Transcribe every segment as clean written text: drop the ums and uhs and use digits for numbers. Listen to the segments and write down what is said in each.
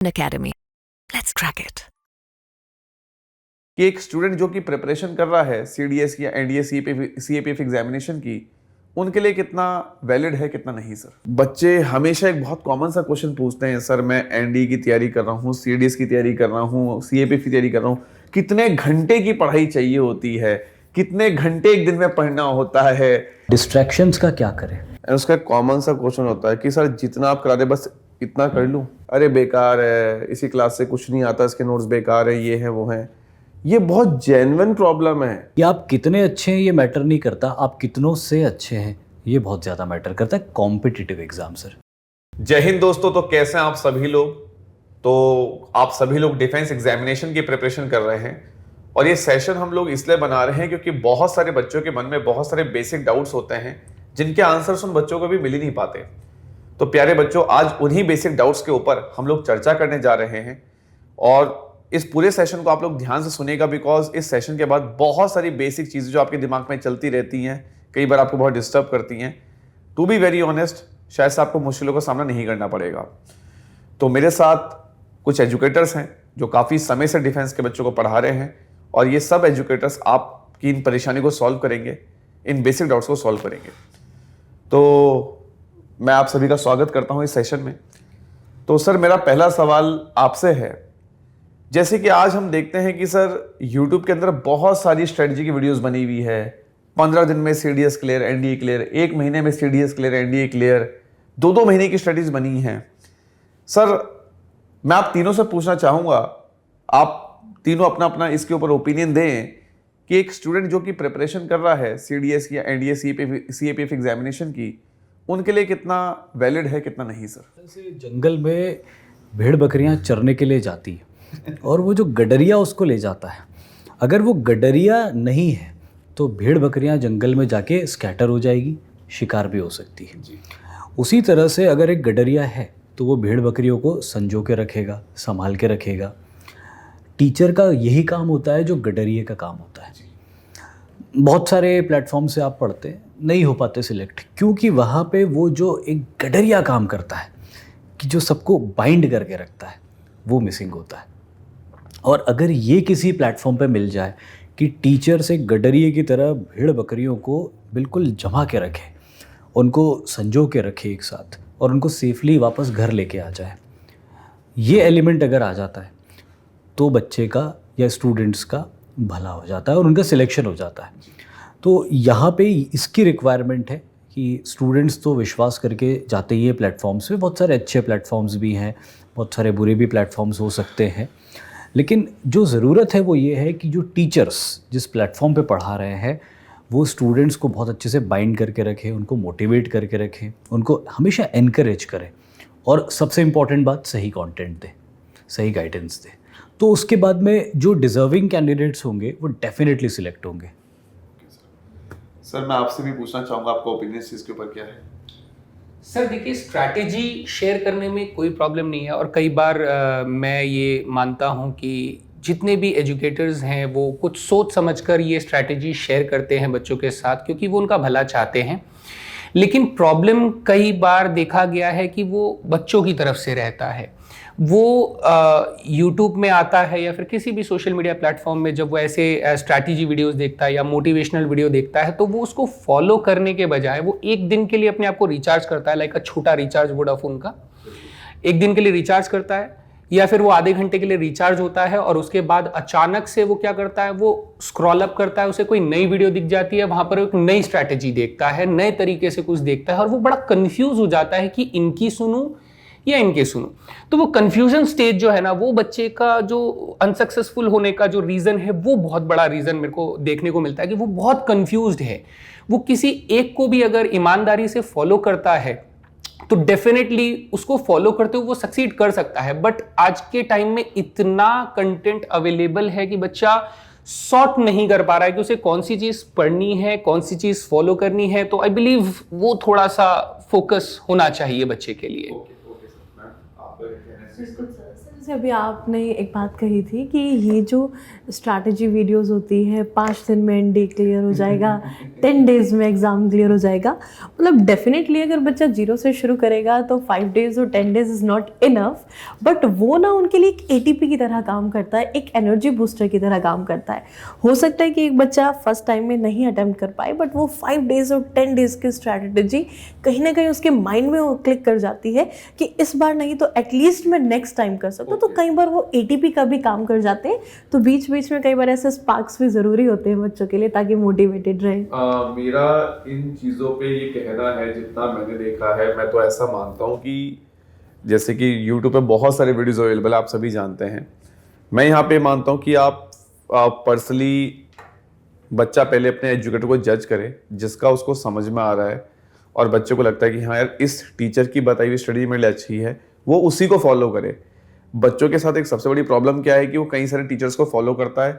Academy. Let's crack it. कि एक student जो कि प्रिपरेशन कर रहा है सीडीएस या एनडीए सीएपीएफ एग्जामिनेशन की, उनके लिए कितना वैलिड है कितना नहीं। सर, बच्चे हमेशा एक बहुत कॉमन सा क्वेश्चन पूछते हैं, सर मैं एनडीए की तैयारी कर रहा हूँ, सीडीएस की तैयारी कर रहा हूँ, सीएपीएफ की तैयारी कर रहा हूँ, कितने घंटे की पढ़ाई चाहिए होती है, कितने घंटे एक दिन में पढ़ना होता है, डिस्ट्रैक्शंस का क्या करें। उसका कॉमन सा क्वेश्चन होता है कि सर जितना आप करा दे बस इतना कर लूँ, अरे बेकार है, इसी क्लास से कुछ नहीं आता, इसके नोट्स बेकार है, ये है वो है। ये बहुत जेन्युइन प्रॉब्लम है कि आप कितने अच्छे हैं ये मैटर नहीं करता, आप कितनों से अच्छे हैं ये बहुत ज़्यादा मैटर करता है कॉम्पिटिटिव एग्जाम। सर जय हिंद दोस्तों, तो कैसे हैं आप सभी लोग। तो आप सभी लोग डिफेंस एग्जामिनेशन की प्रिपरेशन कर रहे हैं और ये सेशन हम लोग इसलिए बना रहे हैं क्योंकि बहुत सारे बच्चों के मन में बहुत सारे बेसिक डाउट्स होते हैं जिनके आंसर्स उन बच्चों को भी मिल ही नहीं पाते। तो प्यारे बच्चों, आज उन्हीं बेसिक डाउट्स के ऊपर हम लोग चर्चा करने जा रहे हैं और इस पूरे सेशन को आप लोग ध्यान से सुनेगा, बिकॉज इस सेशन के बाद बहुत सारी बेसिक चीज़ें जो आपके दिमाग में चलती रहती हैं, कई बार आपको बहुत डिस्टर्ब करती हैं, टू बी वेरी ऑनेस्ट शायद से आपको मुश्किलों का सामना नहीं करना पड़ेगा। तो मेरे साथ कुछ एजुकेटर्स हैं जो काफ़ी समय से डिफेंस के बच्चों को पढ़ा रहे हैं और ये सब एजुकेटर्स आपकी इन परेशानी को सॉल्व करेंगे, इन बेसिक डाउट्स को सॉल्व करेंगे। तो मैं आप सभी का स्वागत करता हूं इस सेशन में। तो सर, मेरा पहला सवाल आपसे है, जैसे कि आज हम देखते हैं कि सर YouTube के अंदर बहुत सारी स्ट्रेटजी की वीडियोस बनी हुई है, 15 दिन में सीडीएस क्लियर, एनडीए क्लियर, 1 महीने में सीडीएस क्लियर, एनडीए क्लियर, 2-2 महीने की स्ट्रेटजीज बनी हैं। सर, मैं आप तीनों से पूछना चाहूँगा, आप तीनों अपना अपना इसके ऊपर ओपिनियन दें कि एक स्टूडेंट जो कि प्रिपरेशन कर रहा है सीडीएस या एनडीए सीएपीएफ एग्जामिनेशन की, उनके लिए कितना वैलिड है कितना नहीं। सर, जंगल में भेड़ बकरियां चरने के लिए जाती है और वो जो गडरिया उसको ले जाता है, अगर वो गडरिया नहीं है तो भेड़ बकरियां जंगल में जाके स्कैटर हो जाएगी, शिकार भी हो सकती है जी। उसी तरह से अगर एक गडरिया है तो वो भेड़ बकरियों को संजो के रखेगा, संभाल के रखेगा। टीचर का यही काम होता है जो गडरिए का काम होता है। बहुत सारे प्लेटफॉर्म से आप पढ़ते हैं, नहीं हो पाते सिलेक्ट, क्योंकि वहाँ पे वो जो एक गडरिया काम करता है कि जो सबको बाइंड करके रखता है, वो मिसिंग होता है। और अगर ये किसी प्लेटफॉर्म पे मिल जाए कि टीचर से गडरिए की तरह भेड़ बकरियों को बिल्कुल जमा के रखे, उनको संजो के रखे एक साथ और उनको सेफली वापस घर लेके आ जाए, ये एलिमेंट अगर आ जाता है तो बच्चे का या स्टूडेंट्स का भला हो जाता है और उनका सिलेक्शन हो जाता है। तो यहाँ पे इसकी रिक्वायरमेंट है कि स्टूडेंट्स तो विश्वास करके जाते ही है प्लेटफॉर्म्स पे, बहुत सारे अच्छे प्लेटफॉर्म्स भी हैं, बहुत सारे बुरे भी प्लेटफॉर्म्स हो सकते हैं, लेकिन जो ज़रूरत है वो ये है कि जो टीचर्स जिस प्लेटफॉर्म पे पढ़ा रहे हैं वो स्टूडेंट्स को बहुत अच्छे से बाइंड करके रखें, उनको मोटिवेट करके रखें, उनको हमेशा एनकरेज करें और सबसे इम्पॉर्टेंट बात, सही कंटेंट दें, सही गाइडेंस दें। तो उसके बाद में जो डिज़र्विंग कैंडिडेट्स होंगे वो डेफिनेटली सिलेक्ट होंगे। सर, मैं आपसे भी पूछना चाहूँगा, आपका ओपिनियन इसके ऊपर क्या है। सर देखिए, स्ट्रैटेजी शेयर करने में कोई प्रॉब्लम नहीं है और कई बार मैं ये मानता हूँ कि जितने भी एजुकेटर्स हैं वो कुछ सोच समझकर ये स्ट्रैटेजी शेयर करते हैं बच्चों के साथ, क्योंकि वो उनका भला चाहते हैं। लेकिन प्रॉब्लम कई बार देखा गया है कि वो बच्चों की तरफ से रहता है। वो यूट्यूब में आता है या फिर किसी भी सोशल मीडिया प्लेटफॉर्म में जब वो ऐसे स्ट्रैटेजी वीडियोस देखता है या मोटिवेशनल वीडियो देखता है, तो वो उसको फॉलो करने के बजाय वो एक दिन के लिए अपने आप को रिचार्ज करता है, लाइक अ छोटा रिचार्ज वोडाफोन का, एक दिन के लिए रिचार्ज करता है या फिर वो आधे घंटे के लिए रिचार्ज होता है और उसके बाद अचानक से वो क्या करता है, वो स्क्रॉल अप करता है, उसे कोई नई वीडियो दिख जाती है, वहां पर एक नई स्ट्रैटेजी देखता है, नए तरीके से कुछ देखता है और वो बड़ा कंफ्यूज हो जाता है कि इनकी सुनूं या इनके सुनूं। तो वो कंफ्यूजन स्टेज जो है ना, वो बच्चे का जो अनसक्सेसफुल होने का जो रीजन है, वो बहुत बड़ा रीजन मेरे को देखने को मिलता है कि वो बहुत कंफ्यूज्ड है। वो किसी एक को भी अगर ईमानदारी से फॉलो करता है तो डेफिनेटली उसको फॉलो करते हुए वो सक्सीड कर सकता है, बट आज के टाइम में इतना कंटेंट अवेलेबल है कि बच्चा सॉर्ट नहीं कर पा रहा है कि उसे कौन सी चीज पढ़नी है, कौन सी चीज फॉलो करनी है। तो आई बिलीव वो थोड़ा सा फोकस होना चाहिए बच्चे के लिए। जैसे अभी आपने एक बात कही थी कि ये जो स्ट्रैटेजी वीडियोस होती है 5 दिन में एनडी क्लियर हो जाएगा 10 डेज़ में एग्ज़ाम क्लियर हो जाएगा, मतलब डेफिनेटली अगर बच्चा 0 से शुरू करेगा तो 5 डेज़ और 10 days is not enough, but वो ना उनके लिए एक एटीपी की तरह काम करता है, एक एनर्जी बूस्टर की तरह काम करता है। हो सकता है कि एक बच्चा फर्स्ट टाइम में नहीं अटेम्प्ट कर पाए, बट वो 5 डेज़ और 10 डेज़ की स्ट्रैटेजी कहीं ना कहीं उसके माइंड में वो क्लिक कर जाती है कि इस बार नहीं तो एटलीस्ट मैं नेक्स्ट टाइम कर सकता हूँ। तो कई बार वो एटीपी का भी काम कर जाते हैं। तो बीच बीच में कई बार ऐसे स्पार्क्स भी ज़रूरी होते हैं बच्चों के लिए ताकि मोटिवेटेड रहे। मेरा इन चीज़ों पे ये कहना है, जितना मैंने देखा है, मैं तो ऐसा मानता हूँ कि जैसे कि YouTube पे बहुत सारे वीडियोस अवेलेबल आप सभी जानते हैं। मैं यहाँ पे मानता हूँ कि आप पर्सनली बच्चा पहले अपने एजुकेटर को जज करे जिसका उसको समझ में आ रहा है और बच्चे को लगता है कि हाँ यार इस टीचर की बताई हुई स्टडी मेरे लिए अच्छी है, वो उसी को फॉलो करे। बच्चों के साथ एक सबसे बड़ी प्रॉब्लम क्या है कि वो कई सारे टीचर्स को फॉलो करता है।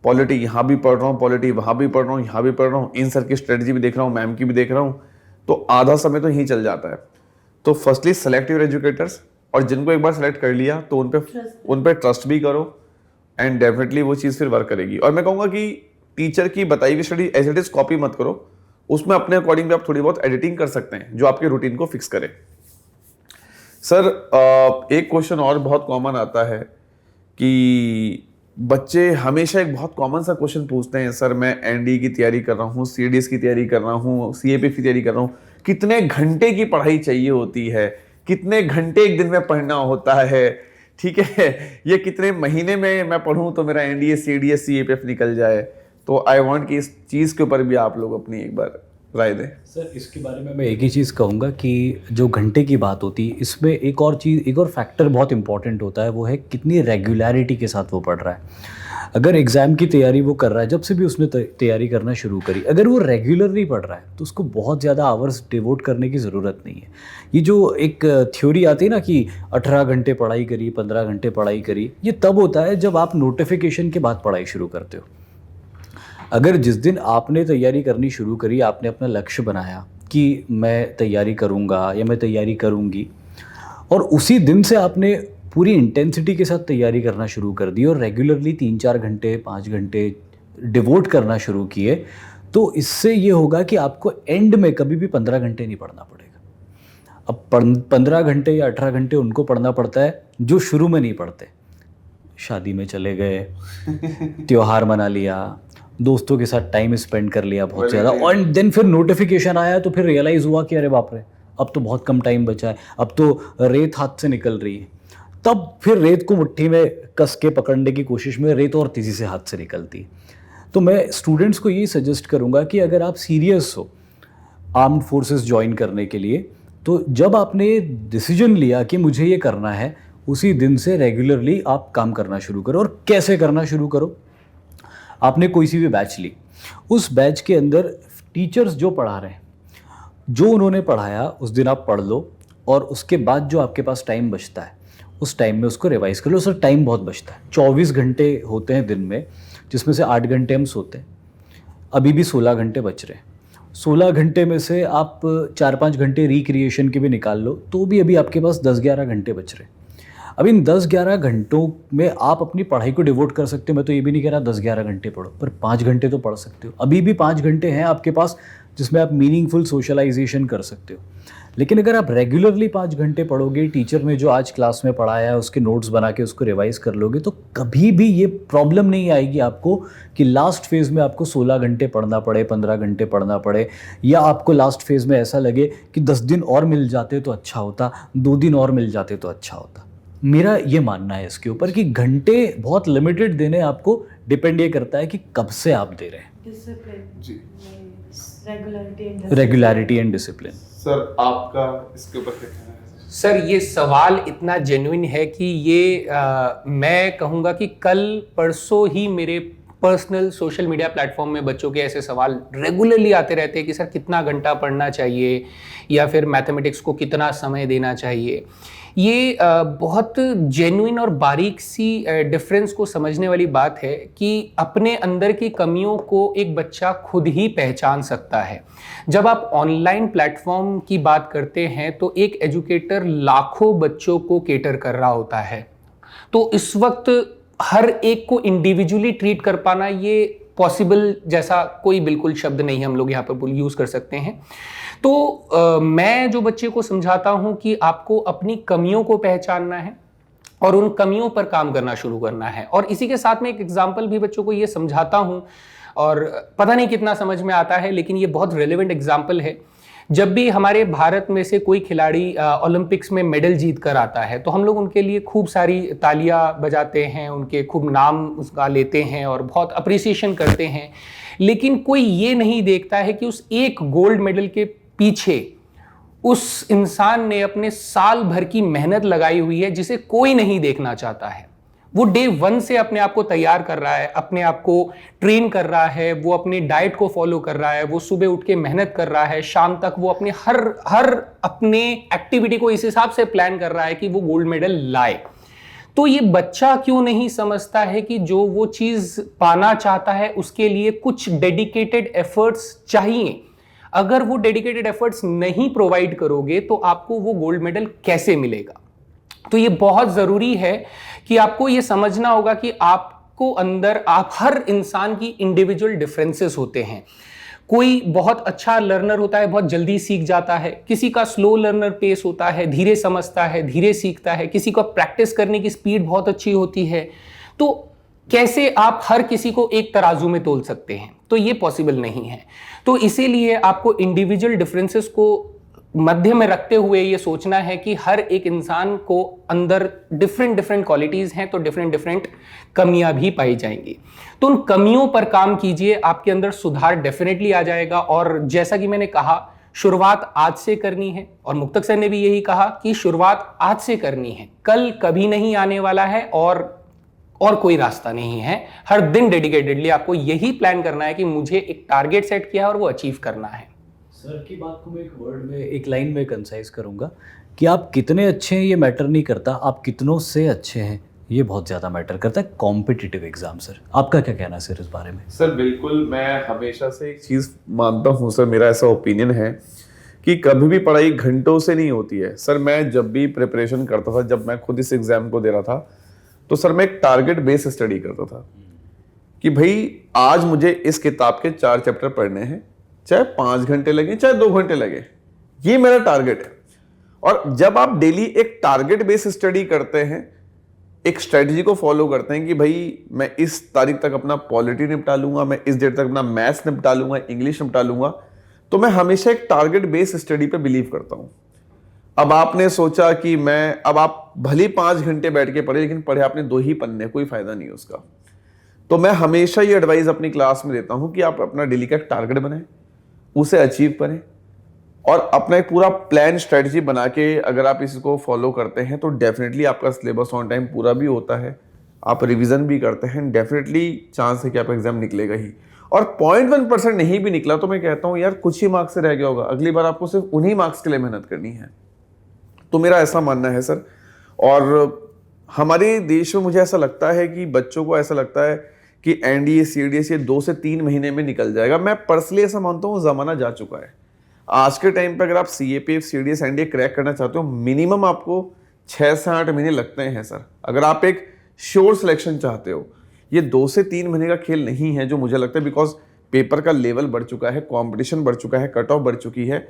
पॉलिटी यहाँ भी पढ़ रहा हूँ, पॉलिटी वहाँ भी पढ़ रहा हूँ, यहाँ भी पढ़ रहा हूँ, इन सर की स्ट्रेटजी भी देख रहा हूँ, मैम की भी देख रहा हूँ, तो आधा समय तो यहीं चल जाता है। तो फर्स्टली सेलेक्ट योर एजुकेटर्स, और जिनको एक बार सेलेक्ट कर लिया तो उन पे ट्रस्ट भी करो एंड डेफिनेटली वो चीज़ फिर वर्क करेगी। और मैं कहूँगा कि टीचर की बताई हुई study as it is copy मत करो, उसमें अपने अकॉर्डिंग भी आप थोड़ी बहुत एडिटिंग कर सकते हैं जो आपके रूटीन को फिक्स करे। सर एक क्वेश्चन और बहुत कॉमन आता है कि बच्चे हमेशा एक बहुत कॉमन सा क्वेश्चन पूछते हैं, सर मैं एनडी की तैयारी कर रहा हूँ, सीडीएस की तैयारी कर रहा हूँ, सीएपीएफ की तैयारी कर रहा हूँ, कितने घंटे की पढ़ाई चाहिए होती है, कितने घंटे एक दिन में पढ़ना होता है, ठीक है, ये कितने महीने में मैं पढ़ूँ तो मेरा एनडीए सीडीएस सीएपीएफ निकल जाए। तो आई वांट कि इस चीज़ के ऊपर भी आप लोग अपनी एक बार राय दें। सर इसके बारे में मैं एक ही चीज़ कहूँगा कि जो घंटे की बात होती है इसमें एक और फैक्टर बहुत इंपॉर्टेंट होता है, वो है कितनी रेगुलरिटी के साथ वो पढ़ रहा है। अगर एग्ज़ाम की तैयारी वो कर रहा है, जब से भी उसने तैयारी करना शुरू करी, अगर वो रेगुलरली पढ़ रहा है तो उसको बहुत ज़्यादा आवर्स डिवोट करने की ज़रूरत नहीं है। ये जो एक थ्योरी आती है ना कि 18 घंटे पढ़ाई करी, 15 घंटे पढ़ाई करी, ये तब होता है जब आप नोटिफिकेशन के बाद पढ़ाई शुरू करते हो। अगर जिस दिन आपने तैयारी करनी शुरू करी, आपने अपना लक्ष्य बनाया कि मैं तैयारी करूँगा या मैं तैयारी करूँगी, और उसी दिन से आपने पूरी इंटेंसिटी के साथ तैयारी करना शुरू कर दी और रेगुलरली 3-4 घंटे 5 घंटे डिवोट करना शुरू किए, तो इससे ये होगा कि आपको एंड में कभी भी 15 घंटे नहीं पढ़ना पड़ेगा। अब 15 घंटे या 18 घंटे उनको पढ़ना पड़ता है जो शुरू में नहीं पढ़ते। शादी में चले गए, त्योहार मना लिया, दोस्तों के साथ टाइम स्पेंड कर लिया बहुत ज़्यादा, और देन फिर नोटिफिकेशन आया तो फिर रियलाइज़ हुआ कि अरे बाप रे, अब तो बहुत कम टाइम बचा है, अब तो रेत हाथ से निकल रही है। तब फिर रेत को मुट्ठी में कस के पकड़ने की कोशिश में रेत और तेज़ी से हाथ से निकलती है। तो मैं स्टूडेंट्स को यही सजेस्ट करूँगा कि अगर आप सीरियस हो आर्म्ड फोर्सेस ज्वाइन करने के लिए, तो जब आपने डिसीजन लिया कि मुझे ये करना है, उसी दिन से रेगुलरली आप काम करना शुरू करो। और कैसे करना शुरू करो? आपने कोई सी भी बैच ली, उस बैच के अंदर टीचर्स जो पढ़ा रहे हैं, जो उन्होंने पढ़ाया उस दिन आप पढ़ लो, और उसके बाद जो आपके पास टाइम बचता है उस टाइम में उसको रिवाइज़ कर लो। सर टाइम बहुत बचता है, 24 घंटे होते हैं दिन में, जिसमें से 8 घंटे हम सोते हैं, अभी भी 16 घंटे बच रहे हैं। 16 घंटे में से आप 4-5 घंटे रिक्रिएशन के भी निकाल लो तो भी अभी आपके पास 10-11 घंटे बच रहे हैं। अब इन 10-11 घंटों में आप अपनी पढ़ाई को डिवोट कर सकते हो। मैं तो ये भी नहीं कह रहा 10-11 घंटे पढ़ो, पर 5 घंटे तो पढ़ सकते हो। अभी भी 5 घंटे हैं आपके पास जिसमें आप मीनिंगफुल सोशलाइजेशन कर सकते हो। लेकिन अगर आप रेगुलरली 5 घंटे पढ़ोगे, टीचर ने जो आज क्लास में पढ़ाया है उसके नोट्स बना के उसको रिवाइज़ कर लोगे, तो कभी भी ये प्रॉब्लम नहीं आएगी आपको कि लास्ट फेज़ में आपको 16 घंटे पढ़ना पड़े, 15 घंटे पढ़ना पड़े, या आपको लास्ट फेज़ में ऐसा लगे कि 10 दिन और मिल जाते तो अच्छा होता, 2 दिन और मिल जाते तो अच्छा होता। मेरा ये मानना है इसके ऊपर कि घंटे बहुत लिमिटेड देने, आपको डिपेंड ये करता है कि कब से आप दे रहे हैं। Regularity and discipline. सर आपका इसके ऊपर क्या कहना है? सर ये सवाल इतना जेन्युइन है कि ये मैं कहूँगा कि कल परसों ही मेरे पर्सनल सोशल मीडिया प्लेटफॉर्म में बच्चों के ऐसे सवाल रेगुलरली आते रहते हैं कि सर कितना घंटा पढ़ना चाहिए, या फिर मैथमेटिक्स को कितना समय देना चाहिए। ये बहुत जेन्युइन और बारीक सी डिफरेंस को समझने वाली बात है कि अपने अंदर की कमियों को एक बच्चा खुद ही पहचान सकता है। जब आप ऑनलाइन प्लेटफॉर्म की बात करते हैं तो एक एजुकेटर लाखों बच्चों को केटर कर रहा होता है, तो इस वक्त हर एक को इंडिविजुअली ट्रीट कर पाना ये पॉसिबल जैसा कोई बिल्कुल शब्द नहीं हम लोग यहाँ पर यूज़ कर सकते हैं। तो मैं जो बच्चे को समझाता हूँ कि आपको अपनी कमियों को पहचानना है और उन कमियों पर काम करना शुरू करना है। और इसी के साथ में एक एग्जाम्पल भी बच्चों को ये समझाता हूँ, और पता नहीं कितना समझ में आता है, लेकिन ये बहुत रेलेवेंट एग्जाम्पल है। जब भी हमारे भारत में से कोई खिलाड़ी ओलंपिक्स में मेडल जीत कर आता है तो हम लोग उनके लिए खूब सारी तालियां बजाते हैं, उनके खूब नाम उसका लेते हैं और बहुत अप्रिसिएशन करते हैं। लेकिन कोई ये नहीं देखता है कि उस एक गोल्ड मेडल के पीछे उस इंसान ने अपने साल भर की मेहनत लगाई हुई है, जिसे कोई नहीं देखना चाहता है। वो डे 1 से अपने आप को तैयार कर रहा है, अपने आप को ट्रेन कर रहा है, वो अपने डाइट को फॉलो कर रहा है, वो सुबह उठ के मेहनत कर रहा है, शाम तक वो अपने हर अपने एक्टिविटी को इस हिसाब से प्लान कर रहा है कि वो गोल्ड मेडल लाए। तो ये बच्चा क्यों नहीं समझता है कि जो वो चीज पाना चाहता है उसके लिए कुछ डेडिकेटेड एफर्ट्स चाहिए। अगर वो डेडिकेटेड एफर्ट्स नहीं प्रोवाइड करोगे तो आपको वो गोल्ड मेडल कैसे मिलेगा। तो ये बहुत जरूरी है कि आपको ये समझना होगा कि आपको अंदर आप हर इंसान की इंडिविजुअल डिफरेंसेस होते हैं। कोई बहुत अच्छा लर्नर होता है, बहुत जल्दी सीख जाता है, किसी का स्लो लर्नर पेस होता है, धीरे समझता है, धीरे सीखता है, किसी को प्रैक्टिस करने की स्पीड बहुत अच्छी होती है। तो कैसे आप हर किसी को एक तराजू में तोल सकते हैं? तो ये पॉसिबल नहीं है। तो इसीलिए आपको इंडिविजुअल डिफरेंसेस को मध्य में रखते हुए ये सोचना है कि हर एक इंसान को अंदर डिफरेंट क्वालिटीज हैं, तो डिफरेंट कमियां भी पाई जाएंगी। तो उन कमियों पर काम कीजिए, आपके अंदर सुधार डेफिनेटली आ जाएगा। और जैसा कि मैंने कहा, शुरुआत आज से करनी है, और मुक्तक सर ने भी यही कहा कि शुरुआत आज से करनी है, कल कभी नहीं आने वाला है और कोई रास्ता नहीं है। हर दिन डेडिकेटेडली आपको यही प्लान करना है कि मुझे एक टारगेट सेट किया है और वो अचीव करना है। सर की बात को मैं एक वर्ड में, एक लाइन में कंसाइज करूंगा कि आप कितने अच्छे हैं ये मैटर नहीं करता, आप कितनों से अच्छे हैं ये बहुत ज़्यादा मैटर करता है। कॉम्पिटिटिव एग्जाम, सर आपका क्या कहना है सर इस बारे में? सर बिल्कुल, मैं हमेशा से एक चीज़ मानता हूँ सर, मेरा ऐसा ओपिनियन है कि कभी भी पढ़ाई घंटों से नहीं होती है। सर मैं जब भी प्रिपरेशन करता था, जब मैं खुद इस एग्जाम को दे रहा था, तो सर मैं एक टारगेट बेस स्टडी करता था कि भाई आज मुझे इस किताब के 4 चैप्टर पढ़ने हैं, चाहे 5 घंटे लगे चाहे 2 घंटे लगे, ये मेरा टारगेट है। और जब आप डेली एक टारगेट बेस स्टडी करते हैं, एक स्ट्रेटजी को फॉलो करते हैं कि भाई मैं इस तारीख तक अपना पॉलिटी निपटा लूंगा, मैं इस डेट तक अपना मैथ्स निपटा लूंगा, इंग्लिश निपटा लूंगा, तो मैं हमेशा एक टारगेट बेस स्टडी पे बिलीव करता हूं। अब आपने सोचा कि अब आप भले 5 घंटे बैठ के पढ़े, लेकिन पढ़े आपने 2 ही पन्ने, कोई फायदा नहीं उसका। तो मैं हमेशा ये एडवाइस अपनी क्लास में देता हूं कि आप अपना डेली का एक टारगेट बनाएं, उसे अचीव करें, और अपना एक पूरा प्लान स्ट्रेटजी बना के अगर आप इसको फॉलो करते हैं तो डेफिनेटली आपका सिलेबस ऑन टाइम पूरा भी होता है, आप रिवीजन भी करते हैं, डेफिनेटली चांस है कि आपका एग्जाम निकलेगा ही। और 0.1% नहीं भी निकला तो मैं कहता हूँ यार कुछ ही मार्क्स से रह गया होगा, अगली बार आपको सिर्फ उन्हीं मार्क्स के लिए मेहनत करनी है। तो मेरा ऐसा मानना है सर। और हमारे देश में मुझे ऐसा लगता है कि बच्चों को ऐसा लगता है कि एनडीए सीडीएस ये 2 से 3 महीने में निकल जाएगा। मैं पर्सनली ऐसा मानता हूँ, ज़माना जा चुका है। आज के टाइम पे अगर आप सीएपीएफ सीडीएस एनडीए क्रैक करना चाहते हो, मिनिमम आपको 6 से 8 महीने लगते हैं सर। अगर आप एक श्योर सिलेक्शन चाहते हो, ये 2 से 3 महीने का खेल नहीं है जो मुझे लगता है, बिकॉज पेपर का लेवल बढ़ चुका है, कॉम्पिटिशन बढ़ चुका है, कट ऑफ बढ़ चुकी है।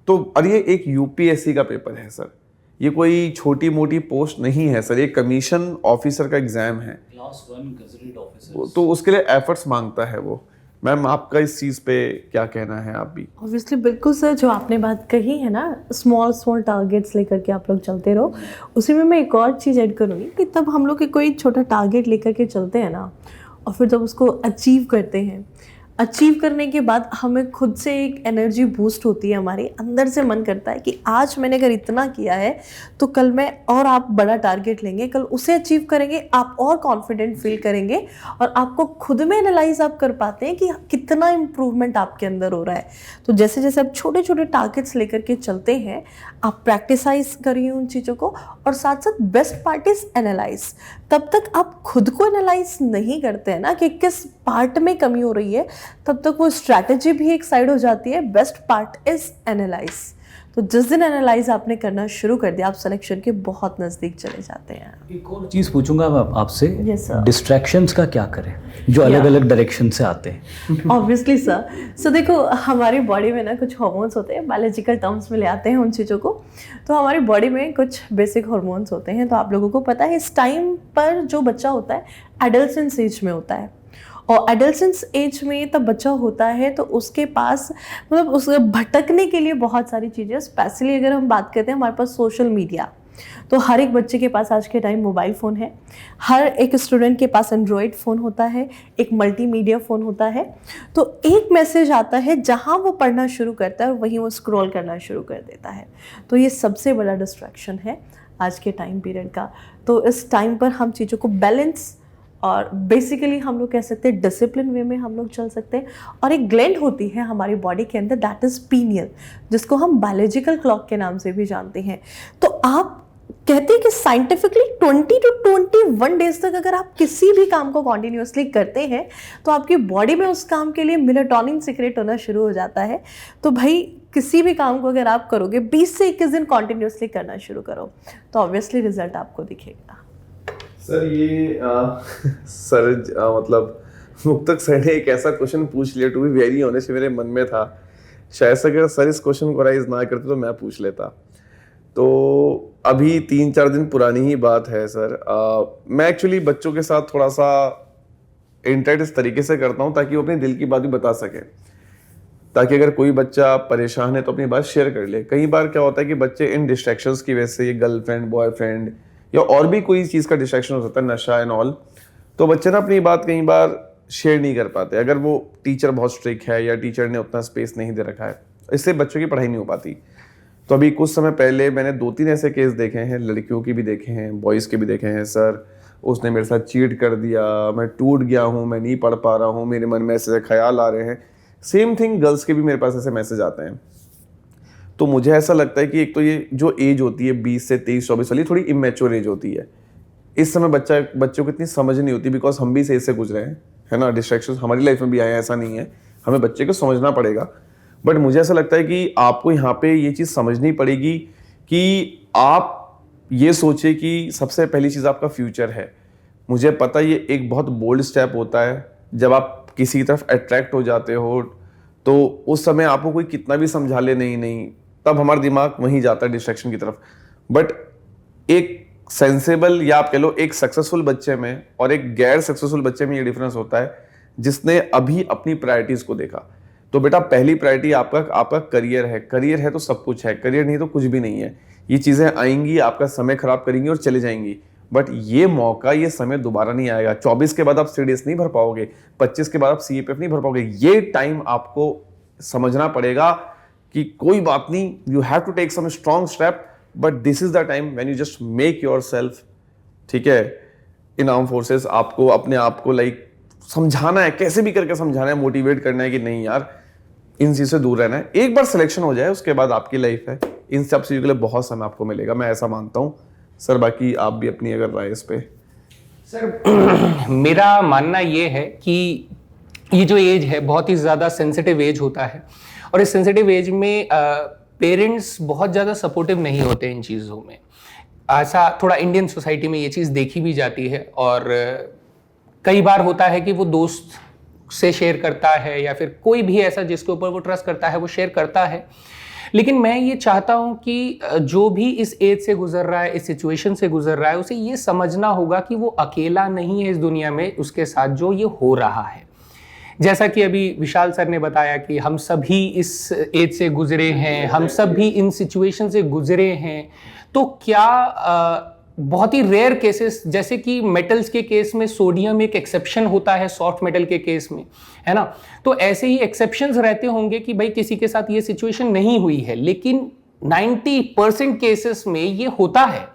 तो और ये एक यूपीएससी का पेपर है सर, ये कोई छोटी मोटी पोस्ट नहीं है सर, ये कमीशन ऑफिसर का एग्जाम है, क्लास 1 गजेटेड ऑफिसर, तो उसके लिए एफर्ट्स मांगता है वो। मैम आपका इस चीज़ पे क्या कहना है? आप भी ऑब्वियसली बिल्कुल सर, जो आपने बात कही है ना, स्मॉल टारगेट्स लेकर के आप लोग चलते रहो, उसी में मैं एक और चीज़ ऐड करूँगी कि तब हम लोग कोई छोटा टारगेट लेकर के चलते हैं ना, और फिर जब उसको अचीव करते हैं, अचीव करने के बाद हमें खुद से एक एनर्जी बूस्ट होती है, हमारे अंदर से मन करता है कि आज मैंने अगर इतना किया है तो कल मैं और आप बड़ा टारगेट लेंगे, कल उसे अचीव करेंगे, आप और कॉन्फिडेंट फील करेंगे, और आपको खुद में एनालाइज आप कर पाते हैं कि कितना इम्प्रूवमेंट आपके अंदर हो रहा है। तो जैसे जैसे आप छोटे छोटे टारगेट्स लेकर के चलते हैं, आप प्रैक्टिसाइज करिए उन चीज़ों को, और साथ साथ बेस्ट पार्ट इज एनालाइज। तब तक आप खुद को एनालाइज नहीं करते हैं ना कि किस पार्ट में कमी हो रही है, तब तक वो स्ट्रैटेजी भी एक साइड हो जाती है। Best part is analyse. तो तो जिस दिन एनालाइज आपने करना शुरू कर दिया, आप सिलेक्शन के बहुत नज़दीक चले जाते हैं। एक और चीज़ पूछूंगा मैं आपसे, Yes, sir. डिस्ट्रैक्शंस का क्या करें जो अलग अलग डायरेक्शन से आते हैं? Obviously sir. सो देखो, हमारी बॉडी में ना कुछ हार्मोन्स होते हैं, बायोलॉजिकल टर्म्स में ले आते हैं उन चीज़ों को। तो हमारी बॉडी में कुछ बेसिक हार्मोन्स होते हैं, तो आप लोगों को पता है इस टाइम पर जो बच्चा होता है एडल्सेंस एज में होता है, और एडल्सेंस एज में तब बच्चा होता है तो उसके पास मतलब उस भटकने के लिए बहुत सारी चीज़ें, स्पेशली अगर हम बात करते हैं हमारे पास सोशल मीडिया, तो हर एक बच्चे के पास आज के टाइम मोबाइल फ़ोन है, हर एक स्टूडेंट के पास एंड्रॉयड फ़ोन होता है, एक मल्टीमीडिया फ़ोन होता है। तो एक मैसेज आता है, जहाँ वो पढ़ना शुरू करता है और वहीं वो स्क्रॉल करना शुरू कर देता है। तो ये सबसे बड़ा डिस्ट्रैक्शन है आज के टाइम पीरियड का। तो इस टाइम पर हम चीज़ों को बैलेंस और बेसिकली हम लोग कह सकते हैं डिसिप्लिन वे में हम लोग चल सकते हैं। और एक ग्लैंड होती है हमारी बॉडी के अंदर, दैट इज़ पीनियल, जिसको हम बायोलॉजिकल क्लॉक के नाम से भी जानते हैं। तो आप कहते हैं कि साइंटिफिकली 20 to 21 डेज तक अगर आप किसी भी काम को कॉन्टिन्यूसली करते हैं तो आपकी बॉडी में उस काम के लिए मेलाटोनिन सीक्रेट होना शुरू हो जाता है। तो भाई किसी भी काम को अगर आप करोगे 20 से 21 दिन कॉन्टिन्यूसली करना शुरू करो तो ऑब्वियसली रिजल्ट आपको दिखेगा। सर ये मतलब मुक्तक सर ने एक ऐसा क्वेश्चन पूछ लिया, टू बी वेरी ऑनेस्ट मेरे मन में था शायद से अगर सर इस क्वेश्चन को राइज ना करते तो मैं पूछ लेता। तो अभी 3-4 दिन पुरानी ही बात है सर। मैं एक्चुअली बच्चों के साथ थोड़ा सा इंटरेक्ट इस तरीके से करता हूँ ताकि वो अपने दिल की बात भी बता सके, ताकि अगर कोई बच्चा परेशान है तो अपनी बात शेयर कर ले। कई बार क्या होता है कि बच्चे इन डिस्ट्रैक्शंस की वजह से, ये गर्लफ्रेंड बॉयफ्रेंड या और भी कोई चीज़ का डिस्ट्रैक्शन हो सकता है, नशा एंड ऑल, तो बच्चे ना अपनी बात कई बार शेयर नहीं कर पाते। अगर वो टीचर बहुत स्ट्रिक्ट है या टीचर ने उतना स्पेस नहीं दे रखा है, इससे बच्चों की पढ़ाई नहीं हो पाती। तो अभी कुछ समय पहले मैंने 2-3 ऐसे केस देखे हैं, लड़कियों की भी देखे हैं, बॉयज़ के भी देखे हैं। सर उसने मेरे साथ चीट कर दिया, मैं टूट गया हूँ, मैं नहीं पढ़ पा रहा हूँ, मेरे मन में ऐसे ख्याल आ रहे हैं। सेम थिंग गर्ल्स के भी मेरे पास ऐसे मैसेज आते हैं। तो मुझे ऐसा लगता है कि एक तो ये जो एज होती है 20 से 23-24 वाली, थोड़ी इमेच्योर एज होती है। इस समय बच्चों को इतनी समझ नहीं होती, बिकॉज हम भी सही से गुजरे हैं, है ना। डिस्ट्रैक्शन हमारी लाइफ में भी आए हैं, ऐसा नहीं है, हमें बच्चे को समझना पड़ेगा। बट मुझे ऐसा लगता है कि आपको यहाँ पे ये चीज़ समझनी पड़ेगी कि आप ये सोचे कि सबसे पहली चीज़ आपका फ्यूचर है। मुझे पता ये एक बहुत बोल्ड स्टेप होता है, जब आप किसी की तरफ अट्रैक्ट हो जाते हो तो उस समय आपको कोई कितना भी समझा ले, नहीं, तब हमारा दिमाग वहीं जाता है डिस्ट्रैक्शन की तरफ। बट एक सेंसेबल या आप कह लो एक सक्सेसफुल बच्चे में और एक गैर सक्सेसफुल बच्चे में ये डिफरेंस होता है, जिसने अभी अपनी प्रायोरिटीज को देखा। तो बेटा पहली प्रायोरिटी आपका करियर है। करियर है तो सब कुछ है, करियर नहीं तो कुछ भी नहीं है। ये चीज़ें आएंगी, आपका समय खराब करेंगी और चले जाएंगी, बट ये मौका, ये समय दोबारा नहीं आएगा। 24 के बाद आप CDS नहीं भर पाओगे, 25 के बाद आप CAPF नहीं भर पाओगे। ये टाइम आपको समझना पड़ेगा कि कोई बात नहीं, you have to take some strong step, but this is the time when you just make yourself, ठीक है, इन आर्म फोर्सेस। आपको अपने आप को लाइक समझाना है, कैसे भी करके समझाना है, मोटिवेट करना है कि नहीं यार इन चीज़ से दूर रहना है। एक बार सिलेक्शन हो जाए उसके बाद आपकी लाइफ है, इन सब चीज़ों के लिए बहुत समय आपको मिलेगा, मैं ऐसा मानता हूँ सर। बाकी आप भी अपनी अगर राय इस पे। सर मेरा मानना ये है कि ये जो एज है बहुत ही ज़्यादा सेंसिटिव एज होता है, और इस सेंसिटिव एज में पेरेंट्स बहुत ज़्यादा सपोर्टिव नहीं होते इन चीज़ों में। ऐसा थोड़ा इंडियन सोसाइटी में ये चीज़ देखी भी जाती है, और कई बार होता है कि वो दोस्त से शेयर करता है या फिर कोई भी ऐसा जिसके ऊपर वो ट्रस्ट करता है वो शेयर करता है। लेकिन मैं ये चाहता हूँ कि जो भी इस एज से गुजर रहा है, इस सिचुएशन से गुजर रहा है, उसे ये समझना होगा कि वो अकेला नहीं है इस दुनिया में, उसके साथ जो ये हो रहा है। जैसा कि अभी विशाल सर ने बताया कि हम सभी इस एज से गुजरे हैं, हम सभी इन सिचुएशन से गुजरे हैं। तो क्या बहुत ही रेयर केसेस, जैसे कि मेटल्स के केस में सोडियम एक एक्सेप्शन होता है सॉफ्ट मेटल के केस में, है ना, तो ऐसे ही एक्सेप्शंस रहते होंगे कि भाई किसी के साथ ये सिचुएशन नहीं हुई है, लेकिन 90% केसेस में ये होता है।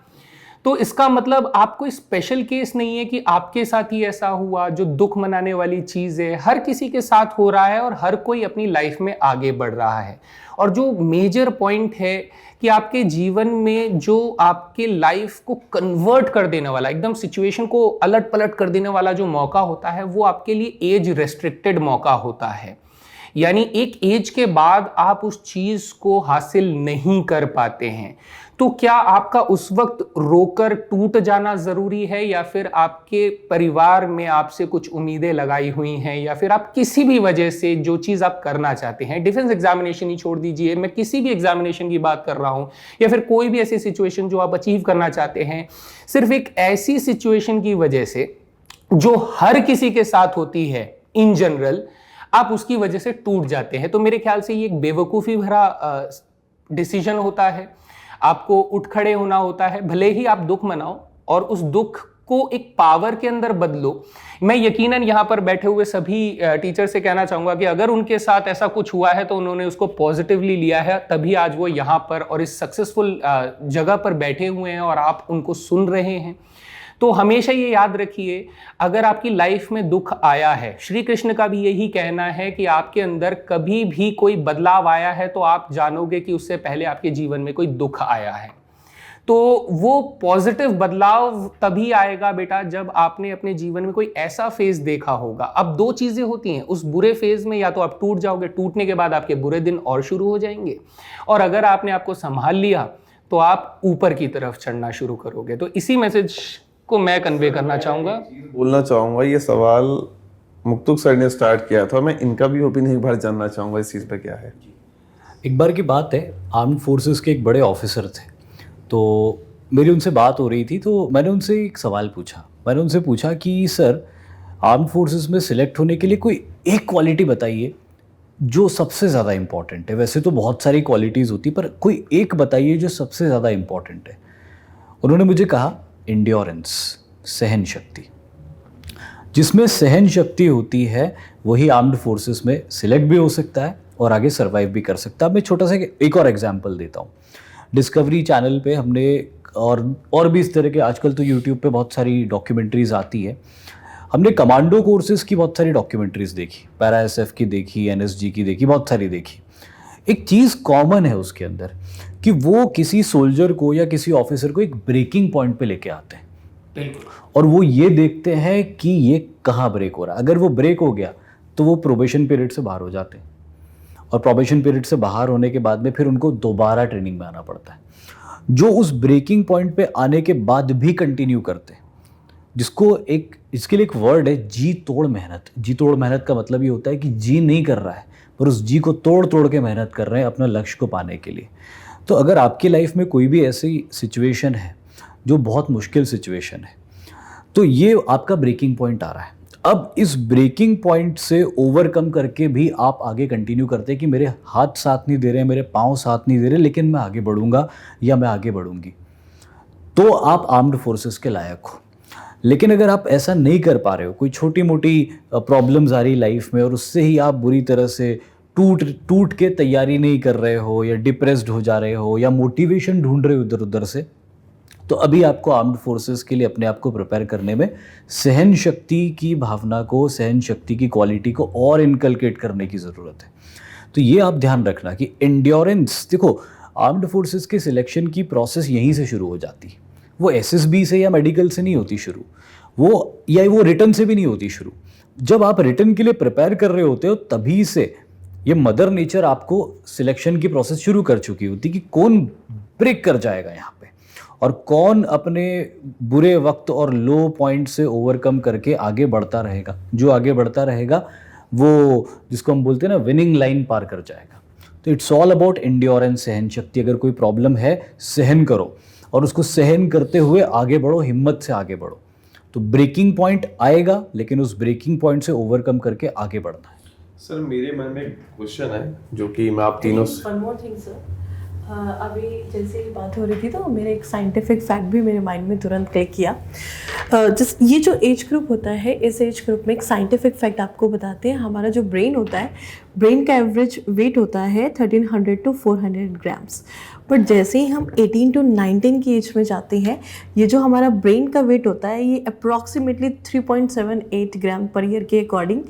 तो इसका मतलब आपको स्पेशल केस नहीं है कि आपके साथ ही ऐसा हुआ। जो दुख मनाने वाली चीज़ है हर किसी के साथ हो रहा है, और हर कोई अपनी लाइफ में आगे बढ़ रहा है। और जो मेजर पॉइंट है कि आपके जीवन में जो आपके लाइफ को कन्वर्ट कर देने वाला, एकदम सिचुएशन को अलट पलट कर देने वाला जो मौका होता है, वो आपके लिए एज रेस्ट्रिक्टेड मौका होता है। यानी एक एज के बाद आप उस चीज को हासिल नहीं कर पाते हैं, तो क्या आपका उस वक्त रोकर टूट जाना जरूरी है, या फिर आपके परिवार में आपसे कुछ उम्मीदें लगाई हुई हैं, या फिर आप किसी भी वजह से जो चीज आप करना चाहते हैं, डिफेंस एग्जामिनेशन ही छोड़ दीजिए, मैं किसी भी एग्जामिनेशन की बात कर रहा हूं, या फिर कोई भी ऐसी सिचुएशन जो आप अचीव करना चाहते हैं, सिर्फ एक ऐसी सिचुएशन की वजह से जो हर किसी के साथ होती है इन जनरल, आप उसकी वजह से टूट जाते हैं, तो मेरे ख्याल से ये एक बेवकूफ़ी भरा डिसीजन होता है। आपको उठ खड़े होना होता है, भले ही आप दुख मनाओ और उस दुख को एक पावर के अंदर बदलो। मैं यकीनन यहाँ पर बैठे हुए सभी टीचर से कहना चाहूँगा कि अगर उनके साथ ऐसा कुछ हुआ है तो उन्होंने उसको पॉजिटिवली लिया है, तभी आज वो यहाँ पर और इस सक्सेसफुल जगह पर बैठे हुए हैं और आप उनको सुन रहे हैं। तो हमेशा ये याद रखिए, अगर आपकी लाइफ में दुख आया है, श्री कृष्ण का भी यही कहना है कि आपके अंदर कभी भी कोई बदलाव आया है तो आप जानोगे कि उससे पहले आपके जीवन में कोई दुख आया है। तो वो पॉजिटिव बदलाव तभी आएगा बेटा जब आपने अपने जीवन में कोई ऐसा फेज देखा होगा। अब दो चीजें होती हैं, उस बुरे फेज में या तो आप टूट जाओगे, टूटने के बाद आपके बुरे दिन और शुरू हो जाएंगे, और अगर आपने आपको संभाल लिया तो आप ऊपर की तरफ चढ़ना शुरू करोगे। तो इसी मैसेज को मैं कन्वे करना चाहूँगा। बोलना चाहूँगा, ये सवाल मुक्तुक सर ने स्टार्ट किया था, मैं इनका भी ओपिनियन एक बार जानना चाहूँगा इस चीज़ पे क्या है। एक बार की बात है, आर्म्ड फोर्सेस के एक बड़े ऑफिसर थे, तो मेरी उनसे बात हो रही थी, तो मैंने उनसे एक सवाल पूछा। मैंने उनसे पूछा कि सर, आर्म्ड फोर्सेस में सिलेक्ट होने के लिए कोई एक क्वालिटी बताइए जो सबसे ज़्यादा इम्पॉर्टेंट है। वैसे तो बहुत सारी क्वालिटीज़ होती, पर कोई एक बताइए जो सबसे ज़्यादा इम्पॉर्टेंट है। उन्होंने मुझे कहा इंड्योरेंस, सहन शक्ति। जिसमें सहन शक्ति होती है वही आर्म्ड फोर्सेस में सिलेक्ट भी हो सकता है और आगे सर्वाइव भी कर सकता है। मैं छोटा सा एक और एग्जांपल देता हूँ। डिस्कवरी चैनल पे हमने और भी इस तरह के, आजकल तो यूट्यूब पे बहुत सारी डॉक्यूमेंट्रीज आती है, हमने कमांडो कोर्सेज की बहुत सारी डॉक्यूमेंट्रीज देखी, पैरा एसएफ की देखी, एनएसजी की देखी, बहुत सारी देखी। एक चीज़ कॉमन है उसके अंदर कि वो किसी सोल्जर को या किसी ऑफिसर को एक ब्रेकिंग पॉइंट पे लेके आते हैं और वो ये देखते हैं कि ये कहाँ ब्रेक हो रहा है। अगर वो ब्रेक हो गया तो वो प्रोबेशन पीरियड से बाहर हो जाते हैं, और प्रोबेशन पीरियड से बाहर होने के बाद में फिर उनको दोबारा ट्रेनिंग में आना पड़ता है। जो उस ब्रेकिंग पॉइंट पे आने के बाद भी कंटिन्यू करते हैं, इसके लिए एक वर्ड है, जी तोड़ मेहनत। जी तोड़ मेहनत का मतलब ये होता है कि जी नहीं कर रहा है, पर उस जी को तोड़ तोड़ के मेहनत कर रहे हैं अपना लक्ष्य को पाने के लिए। तो अगर आपकी लाइफ में कोई भी ऐसी सिचुएशन है जो बहुत मुश्किल सिचुएशन है, तो ये आपका ब्रेकिंग पॉइंट आ रहा है। अब इस ब्रेकिंग पॉइंट से ओवरकम करके भी आप आगे कंटिन्यू करते हैं कि मेरे हाथ साथ नहीं दे रहे, मेरे पाँव साथ नहीं दे रहे, लेकिन मैं आगे बढ़ूंगा या मैं आगे बढ़ूंगी, तो आप आर्म्ड फोर्सेस के लायक हो। लेकिन अगर आप ऐसा नहीं कर पा रहे हो, कोई छोटी मोटी प्रॉब्लम्स आ रही लाइफ में और उससे ही आप बुरी तरह से टूट के तैयारी नहीं कर रहे हो, या डिप्रेस्ड हो जा रहे हो, या मोटिवेशन ढूंढ रहे हो इधर उधर से, तो अभी आपको आर्म्ड फोर्सेस के लिए अपने आप को प्रिपेयर करने में सहन शक्ति की भावना को, सहन शक्ति की क्वालिटी को और इनकलकेट करने की ज़रूरत है। तो ये आप ध्यान रखना कि एंड्योरेंस, देखो आर्म्ड फोर्सेस के सिलेक्शन की प्रोसेस यहीं से शुरू हो जाती है। वो एसएसबी से या मेडिकल से नहीं होती शुरू, वो रिटर्न से भी नहीं होती शुरू। जब आप रिटर्न के लिए प्रिपेयर कर रहे होते हो तभी से ये मदर नेचर आपको सिलेक्शन की प्रोसेस शुरू कर चुकी होती कि कौन ब्रेक कर जाएगा यहाँ पे और कौन अपने बुरे वक्त और लो पॉइंट से ओवरकम करके आगे बढ़ता रहेगा। जो आगे बढ़ता रहेगा वो, जिसको हम बोलते हैं ना, विनिंग लाइन पार कर जाएगा। तो इट्स ऑल अबाउट एंड्योरेंस, सहन शक्ति। अगर कोई प्रॉब्लम है, सहन करो और उसको सहन करते हुए आगे बढ़ो, हिम्मत से आगे बढ़ो। तो ब्रेकिंग पॉइंट आएगा, लेकिन उस ब्रेकिंग पॉइंट से ओवरकम करके आगे बढ़ना है। सर मेरे मन में एक क्वेश्चन है जो कि मैं आप तीनों से, वन मोर थिंग सर, अभी जैसे ही बात हो रही थी तो मेरे एक साइंटिफिक फैक्ट भी मेरे माइंड में तुरंत क्लिक किया। जिस ये जो एज ग्रुप होता है, इस एज ग्रुप में एक साइंटिफिक फैक्ट आपको बताते हैं। हमारा जो ब्रेन होता है, ब्रेन का एवरेज वेट होता है 1300 to 400 ग्राम्स। बट जैसे ही हम 18 to 19 की एज में जाते हैं, ये जो हमारा ब्रेन का वेट होता है ये अप्रॉक्सीमेटली 3.78 ग्राम पर ईयर के अकॉर्डिंग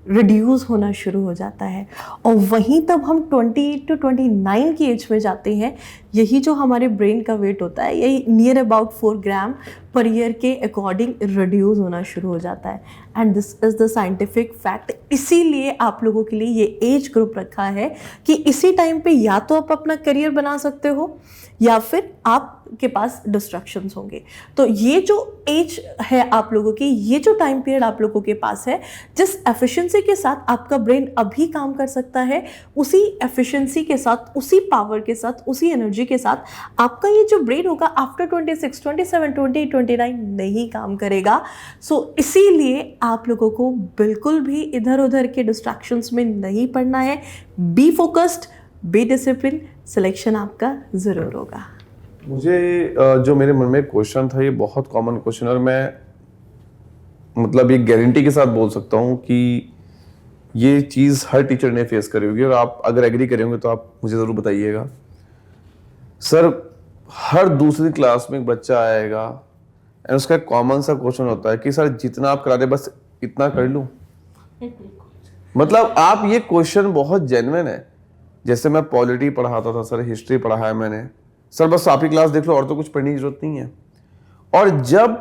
रिड्यूस होना शुरू हो जाता है। और वहीं तब हम 28 to 29 की एज में जाते हैं, यही जो हमारे ब्रेन का वेट होता है यही near about 4 gram per year के अकॉर्डिंग रिड्यूस होना शुरू हो जाता है। And this is the scientific fact. इसीलिए आप लोगों के लिए ये एज ग्रुप रखा है कि इसी टाइम पे या तो आप अपना करियर बना सकते हो या फिर आपके पास डिस्ट्रैक्शंस होंगे। तो ये जो एज है आप लोगों की, ये जो टाइम पीरियड आप लोगों के पास है, जिस एफिशिएंसी के साथ आपका ब्रेन अभी काम कर सकता है, उसी एफिशिएंसी के साथ, उसी पावर के साथ, उसी एनर्जी के साथ आपका ये जो ब्रेन होगा आफ्टर 26, 27, 28, 29 नहीं काम करेगा। सो इसीलिए आप लोगों को बिल्कुल भी इधर उधर के डिस्ट्रैक्शंस में नहीं पड़ना है। Be focused, be discipline, selection आपका ज़रूर होगा। मुझे जो मेरे मन में क्वेश्चन था, ये बहुत कॉमन क्वेश्चन है और मैं मतलब ये गारंटी के साथ बोल सकता हूँ कि ये चीज़ हर टीचर ने फेस करी होगी, और आप अगर एग्री करेंगे तो आप मुझे ज़रूर बताइएगा। सर, हर दूसरी क्लास में एक बच्चा आएगा एंड उसका कॉमन सा क्वेश्चन होता है कि सर जितना आप करा दे बस इतना कर लूँ। मतलब आप, ये क्वेश्चन बहुत जेन्युइन है। जैसे मैं पॉलिटी पढ़ाता था सर, हिस्ट्री पढ़ा है मैंने, सर बस आप ही क्लास देख लो और तो कुछ पढ़ने की जरूरत नहीं है। और जब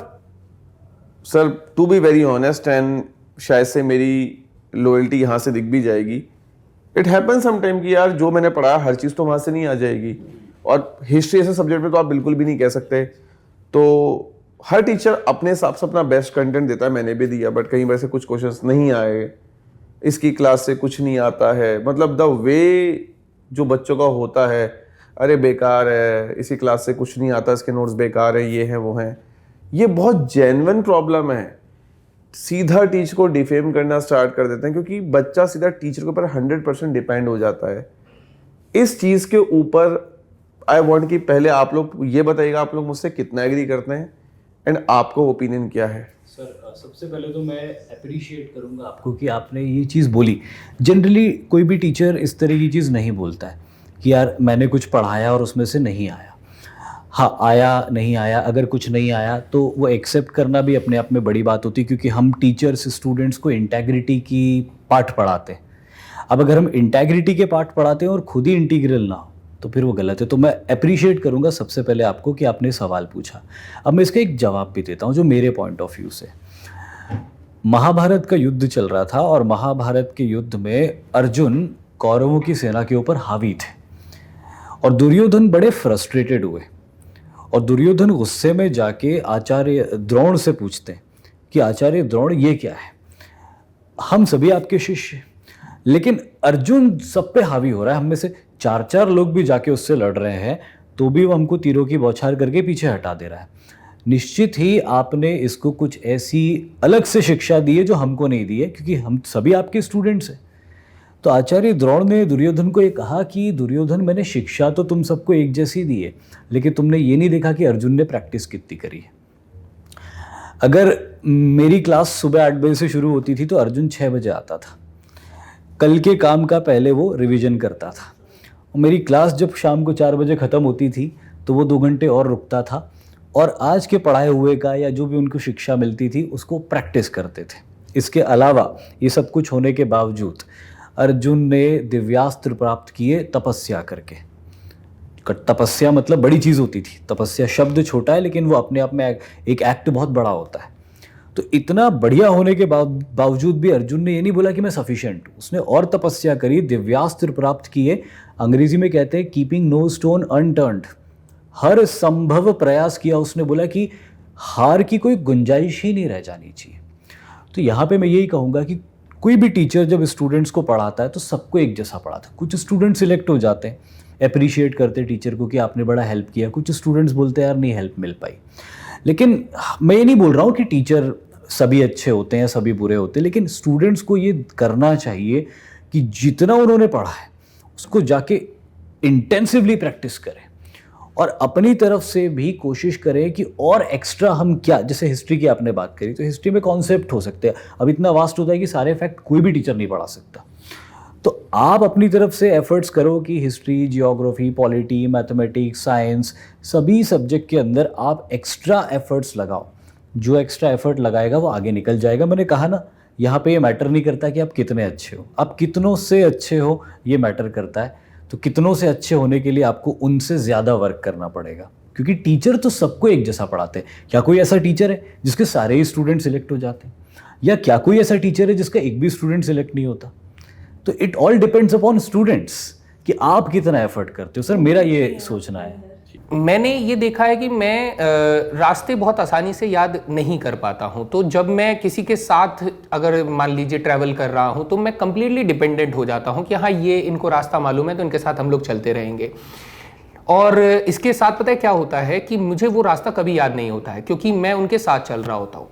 sir, to be very honest, and शायद से मेरी लॉयल्टी यहाँ से दिख भी जाएगी, इट हैपन समटाइम कि यार जो मैंने पढ़ा हर चीज़ तो वहाँ से नहीं आ जाएगी, और हिस्ट्री ऐसे सब्जेक्ट में तो आप बिल्कुल भी नहीं कह सकते। तो हर टीचर अपने हिसाब से अपना बेस्ट कंटेंट देता है, मैंने भी दिया, बट कई बार से कुछ क्वेश्चंस नहीं आए, इसकी क्लास से कुछ नहीं आता है, मतलब द वे जो बच्चों का होता है, अरे बेकार है, इसी क्लास से कुछ नहीं आता, इसके नोट्स बेकार है, ये है वो है, ये बहुत जेन्युइन प्रॉब्लम है। सीधा टीचर को डिफेम करना स्टार्ट कर देते हैं, क्योंकि बच्चा सीधा टीचर के ऊपर 100% डिपेंड हो जाता है। इस चीज़ के ऊपर आई वांट कि पहले आप लोग ये बताइएगा, आप लोग मुझसे कितना एग्री करते हैं एंड आपको ओपिनियन क्या है। सर, सबसे पहले तो मैं अप्रिशिएट करूंगा आपको कि आपने ये चीज़ बोली। जनरली कोई भी टीचर इस तरह की चीज़ नहीं बोलता है कि यार मैंने कुछ पढ़ाया और उसमें से नहीं आया। हाँ, आया नहीं आया, अगर कुछ नहीं आया तो वो एक्सेप्ट करना भी अपने आप में बड़ी बात होती है, क्योंकि हम टीचर्स स्टूडेंट्स को इंटेग्रिटी की पाठ पढ़ाते हैं। अब अगर हम इंटेग्रिटी के पाठ पढ़ाते हैं और खुद ही इंटीग्रल ना हो तो फिर वो गलत है। तो मैं अप्रिशिएट करूंगा सबसे पहले आपको कि आपने सवाल पूछा। अब मैं इसका एक जवाब भी देता हूँ जो मेरे पॉइंट ऑफ व्यू से। महाभारत का युद्ध चल रहा था और महाभारत के युद्ध में अर्जुन कौरवों की सेना के ऊपर हावी थे और दुर्योधन बड़े फ्रस्ट्रेटेड हुए, और दुर्योधन गुस्से में जाके आचार्य द्रोण से पूछते हैं कि आचार्य द्रोण, ये क्या है, हम सभी आपके शिष्य, लेकिन अर्जुन सब पे हावी हो रहा है, हम में से 4-4 लोग भी जाके उससे लड़ रहे हैं तो भी वो हमको तीरों की बौछार करके पीछे हटा दे रहा है। निश्चित ही आपने इसको कुछ ऐसी अलग से शिक्षा दी है जो हमको नहीं दी है, क्योंकि हम सभी आपके स्टूडेंट्स हैं। तो आचार्य द्रोण ने दुर्योधन को ये कहा कि दुर्योधन, मैंने शिक्षा तो तुम सबको एक जैसी दी है, लेकिन तुमने ये नहीं देखा कि अर्जुन ने प्रैक्टिस कितनी करी है। अगर मेरी क्लास सुबह 8 बजे से शुरू होती थी तो अर्जुन 6 बजे आता था। कल के काम का पहले वो रिवीजन करता था। मेरी क्लास जब शाम को 4 बजे ख़त्म होती थी तो वो 2 घंटे और रुकता था और आज के पढ़ाए हुए का या जो भी उनको शिक्षा मिलती थी उसको प्रैक्टिस करते थे। इसके अलावा ये सब कुछ होने के बावजूद अर्जुन ने दिव्यास्त्र प्राप्त किए तपस्या करके। तपस्या मतलब बड़ी चीज़ होती थी, तपस्या शब्द छोटा है लेकिन वो अपने आप में एक एक्ट बहुत बड़ा होता है। तो इतना बढ़िया होने के बावजूद भी अर्जुन ने ये नहीं बोला कि मैं सफिशिएंट हूँ, उसने और तपस्या करी, दिव्यास्त्र प्राप्त किए। अंग्रेजी में कहते हैं कीपिंग नो स्टोन अनटर्न्ड, हर संभव प्रयास किया। उसने बोला कि हार की कोई गुंजाइश ही नहीं रह जानी चाहिए। तो यहाँ पे मैं यही कहूँगा कि कोई भी टीचर जब स्टूडेंट्स को पढ़ाता है तो सबको एक जैसा पढ़ाता है। कुछ स्टूडेंट सिलेक्ट हो जाते हैं, अप्रिशिएट करते टीचर को कि आपने बड़ा हेल्प किया, कुछ स्टूडेंट्स बोलते हैं यार नहीं हेल्प मिल पाई। लेकिन मैं ये नहीं बोल रहा हूँ कि टीचर सभी अच्छे होते हैं सभी बुरे होते हैं, लेकिन स्टूडेंट्स को ये करना चाहिए कि जितना उन्होंने पढ़ा है उसको जाके इंटेंसिवली प्रैक्टिस करें और अपनी तरफ से भी कोशिश करें कि और एक्स्ट्रा हम क्या, जैसे हिस्ट्री की आपने बात करी तो हिस्ट्री में कॉन्सेप्ट हो सकते हैं, अब इतना वास्ट होता है कि सारे फैक्ट कोई भी टीचर नहीं पढ़ा सकता। तो आप अपनी तरफ से एफर्ट्स करो कि history, geography, polity, mathematics, science, सभी सब्जेक्ट के अंदर आप एक्स्ट्रा एफर्ट्स लगाओ। जो एक्स्ट्रा एफर्ट लगाएगा वो आगे निकल जाएगा। मैंने कहा ना, यहाँ पे ये मैटर नहीं करता कि आप कितने अच्छे हो, आप कितनों से अच्छे हो ये मैटर करता है। तो कितनों से अच्छे होने के लिए आपको उनसे ज़्यादा वर्क करना पड़ेगा, क्योंकि टीचर तो सबको एक जैसा पढ़ाते हैं। क्या कोई ऐसा टीचर है जिसके सारे ही स्टूडेंट सिलेक्ट हो जाते हैं, या क्या कोई ऐसा टीचर है जिसका एक भी स्टूडेंट सिलेक्ट नहीं होता? तो it all depends upon students कि आप कितना एफर्ट करते हो। सर मेरा ये सोचना है। मैंने ये देखा है कि मैं रास्ते बहुत आसानी से याद नहीं कर पाता हूँ। तो जब मैं किसी के साथ अगर मान लीजिए ट्रैवल कर रहा हूँ तो मैं कंप्लीटली डिपेंडेंट हो जाता हूँ कि हाँ ये इनको रास्ता मालूम है तो इनके साथ हम लोग चलते रहेंगे। और इसके साथ पता है क्या होता है कि मुझे वो रास्ता कभी याद नहीं होता है, क्योंकि मैं उनके साथ चल रहा होता हूँ।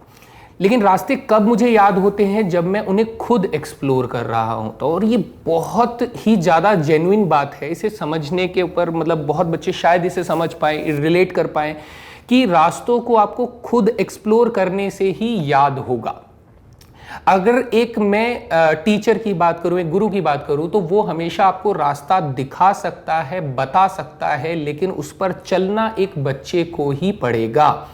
लेकिन रास्ते कब मुझे याद होते हैं? जब मैं उन्हें खुद एक्सप्लोर कर रहा हूं। तो और ये बहुत ही ज़्यादा जेन्युइन बात है, इसे समझने के ऊपर मतलब बहुत बच्चे शायद इसे समझ पाए, रिलेट कर पाए कि रास्तों को आपको खुद एक्सप्लोर करने से ही याद होगा। अगर एक मैं टीचर की बात करूं, एक गुरु की बात करूं, तो वो हमेशा आपको रास्ता दिखा सकता है, बता सकता है, लेकिन उस पर चलना एक बच्चे को ही पड़ेगा।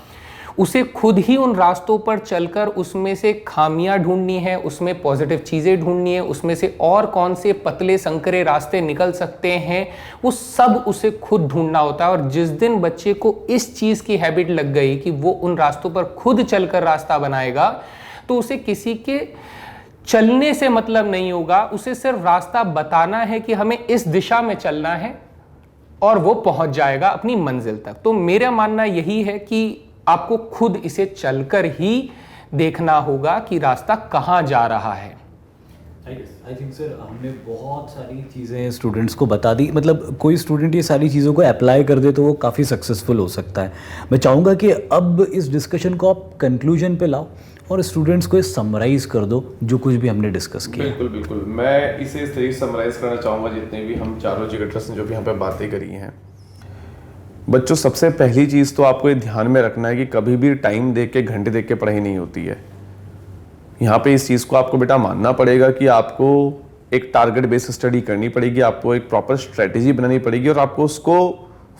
उसे खुद ही उन रास्तों पर चलकर उसमें से खामियां ढूंढनी है, उसमें पॉजिटिव चीज़ें ढूंढनी है, उसमें से और कौन से पतले संकरे रास्ते निकल सकते हैं, वो सब उसे खुद ढूंढना होता है। और जिस दिन बच्चे को इस चीज़ की हैबिट लग गई कि वो उन रास्तों पर खुद चलकर रास्ता बनाएगा, तो उसे किसी के चलने से मतलब नहीं होगा, उसे सिर्फ रास्ता बताना है कि हमें इस दिशा में चलना है और वो पहुंच जाएगा अपनी मंजिल तक। तो मेरा मानना यही है कि आपको खुद इसे चलकर ही देखना होगा कि रास्ता कहाँ जा रहा है। आई थिंक सर हमने बहुत सारी चीज़ें स्टूडेंट्स को बता दी। मतलब कोई स्टूडेंट ये सारी चीज़ों को अप्लाई कर दे तो वो काफ़ी सक्सेसफुल हो सकता है। मैं चाहूँगा कि अब इस डिस्कशन को आप कंक्लूजन पे लाओ और स्टूडेंट्स को समराइज कर दो जो कुछ भी हमने डिस्कस किया। बिल्कुल बिल्कुल, मैं इसे इस तरीके से समराइज करना चाहूँगा जितने भी हम चारों एजुकेटर्स ने जो भी यहाँ पे बातें करी हैं। बच्चों, सबसे पहली चीज़ तो आपको ये ध्यान में रखना है कि कभी भी टाइम देख के, घंटे देख के पढ़ाई नहीं होती है। यहाँ पे इस चीज़ को आपको बेटा मानना पड़ेगा कि आपको एक टारगेट बेस्ड स्टडी करनी पड़ेगी, आपको एक प्रॉपर स्ट्रेटेजी बनानी पड़ेगी और आपको उसको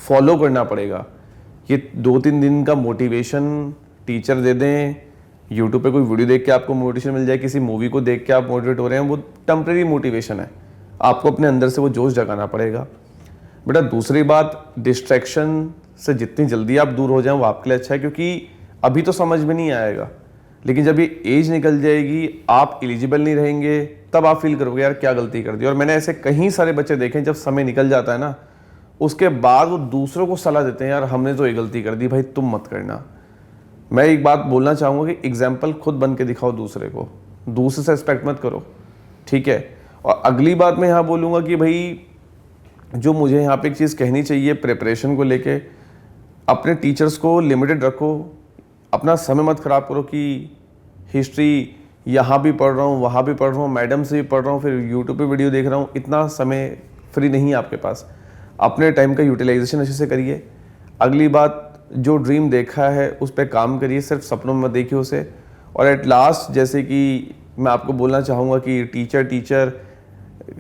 फॉलो करना पड़ेगा। ये 2-3 दिन का मोटिवेशन टीचर दे दें, यूट्यूब पे कोई वीडियो देख के आपको मोटिवेशन मिल जाए, किसी मूवी को देख के आप मोटिवेट हो रहे हैं, वो टेम्प्रेरी मोटिवेशन है। आपको अपने अंदर से वो जोश जगाना पड़ेगा। बेटा दूसरी बात, डिस्ट्रैक्शन से जितनी जल्दी आप दूर हो जाएं वो आपके लिए अच्छा है, क्योंकि अभी तो समझ में नहीं आएगा, लेकिन जब ये एज निकल जाएगी, आप एलिजिबल नहीं रहेंगे, तब आप फील करोगे यार क्या गलती कर दी। और मैंने ऐसे कई सारे बच्चे देखे, जब समय निकल जाता है ना, उसके बाद वो दूसरों को सलाह देते हैं, यार हमने तो ये गलती कर दी, भाई तुम मत करना। मैं एक बात बोलना चाहूँगा कि एग्जाम्पल खुद बन के दिखाओ दूसरे को, दूसरे से एक्सपेक्ट मत करो, ठीक है। और अगली बात मैं यहाँ बोलूँगा कि भाई जो मुझे यहाँ पे एक चीज़ कहनी चाहिए प्रिपरेशन को लेके, अपने टीचर्स को लिमिटेड रखो, अपना समय मत खराब करो कि हिस्ट्री यहाँ भी पढ़ रहा हूँ, वहाँ भी पढ़ रहा हूँ, मैडम से भी पढ़ रहा हूँ, फिर यूट्यूब पे वीडियो देख रहा हूँ। इतना समय फ्री नहीं है आपके पास। अपने टाइम का यूटिलाइजेशन अच्छे से करिए। अगली बात, जो ड्रीम देखा है उस पर काम करिए, सिर्फ सपनों में मत देखिए उसे। और एट लास्ट, जैसे कि मैं आपको बोलना चाहूँगा कि टीचर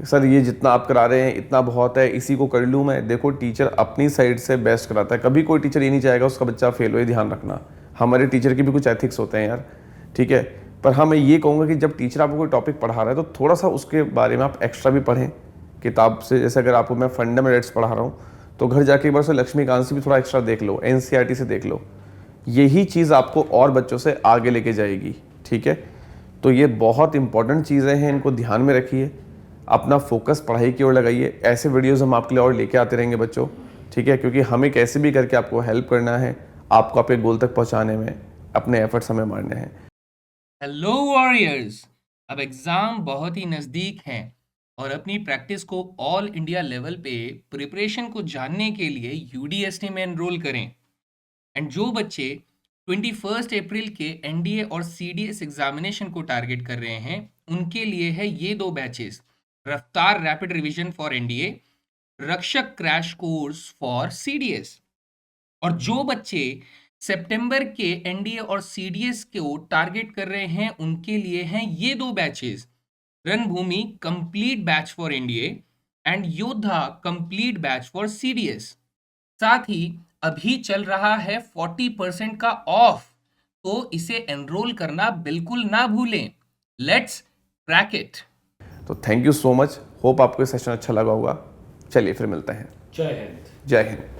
सर ये जितना आप करा रहे हैं इतना बहुत है, इसी को कर लूँ मैं। देखो टीचर अपनी साइड से बेस्ट कराता है, कभी कोई टीचर ये नहीं चाहेगा उसका बच्चा फेल हो, ये ध्यान रखना। हमारे टीचर के भी कुछ एथिक्स होते हैं यार, ठीक है। पर हाँ मैं ये कहूँगा कि जब टीचर आपको कोई टॉपिक पढ़ा रहा है तो थोड़ा सा उसके बारे में आप एक्स्ट्रा भी पढ़ें किताब से। जैसे अगर आपको मैं फंडामेंटल्स पढ़ा रहा हूँ तो घर जाके एक बार से लक्ष्मीकांत से भी थोड़ा एक्स्ट्रा देख लो, एनसीईआरटी से देख लो। यही चीज़ आपको और बच्चों से आगे लेके जाएगी, ठीक है। तो ये बहुत इंपॉर्टेंट चीज़ें हैं, इनको ध्यान में रखिए, अपना फोकस पढ़ाई की ओर लगाइए। ऐसे वीडियोस हम आपके लिए और लेके आते रहेंगे बच्चों, ठीक है, क्योंकि हमें कैसे भी करके आपको हेल्प करना है, आपको आपके गोल तक पहुंचाने में अपने एफर्ट्स हमें मारने हैं। हेलो वॉरियर्स, अब एग्ज़ाम बहुत ही नज़दीक हैं और अपनी प्रैक्टिस को ऑल इंडिया लेवल पे प्रिपरेशन को जानने के लिए यूडीएसटी में एनरोल करें। एंड जो बच्चे 21 अप्रैल के एनडीए और सीडीएस एग्जामिनेशन को टारगेट कर रहे हैं, उनके लिए है ये 2 बैचेस, रफ्तार रैपिड रिवीजन फॉर एनडीए, रक्षक क्रैश कोर्स फॉर सीडीएस। और जो बच्चे सितंबर के एनडीए और सीडीएस को टारगेट कर रहे हैं, उनके लिए हैं ये 2 बैचेस, रणभूमि complete batch for NDA and योद्धा कंप्लीट बैच फॉर सीडीएस। साथ ही अभी चल रहा है 40% का ऑफ, तो इसे एनरोल करना बिल्कुल ना भूलें। Let's crack it. तो thank you so much, hope आपको ये सेशन अच्छा लगा होगा। चलिए फिर मिलते हैं। जय हिंद। जय हिंद।